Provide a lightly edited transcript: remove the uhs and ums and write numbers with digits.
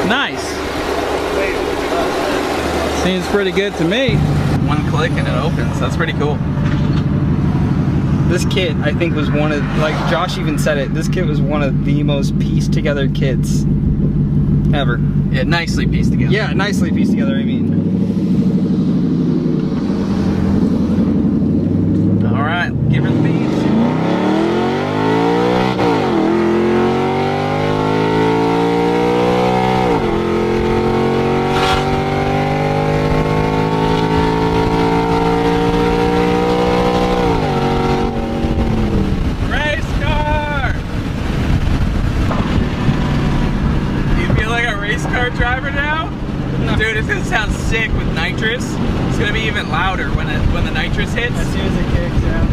Nice. Seems pretty good to me. One click and it opens. That's pretty cool. This kit, I think, was one of, like Josh even said it, this kit was one of the most pieced together kits ever. Yeah, nicely pieced together. Yeah, nicely pieced together, I mean. All right, give her the beans. Driver now? No. Dude, it's gonna sound sick with nitrous. It's gonna be even louder when the nitrous hits. As soon as it kicks, yeah.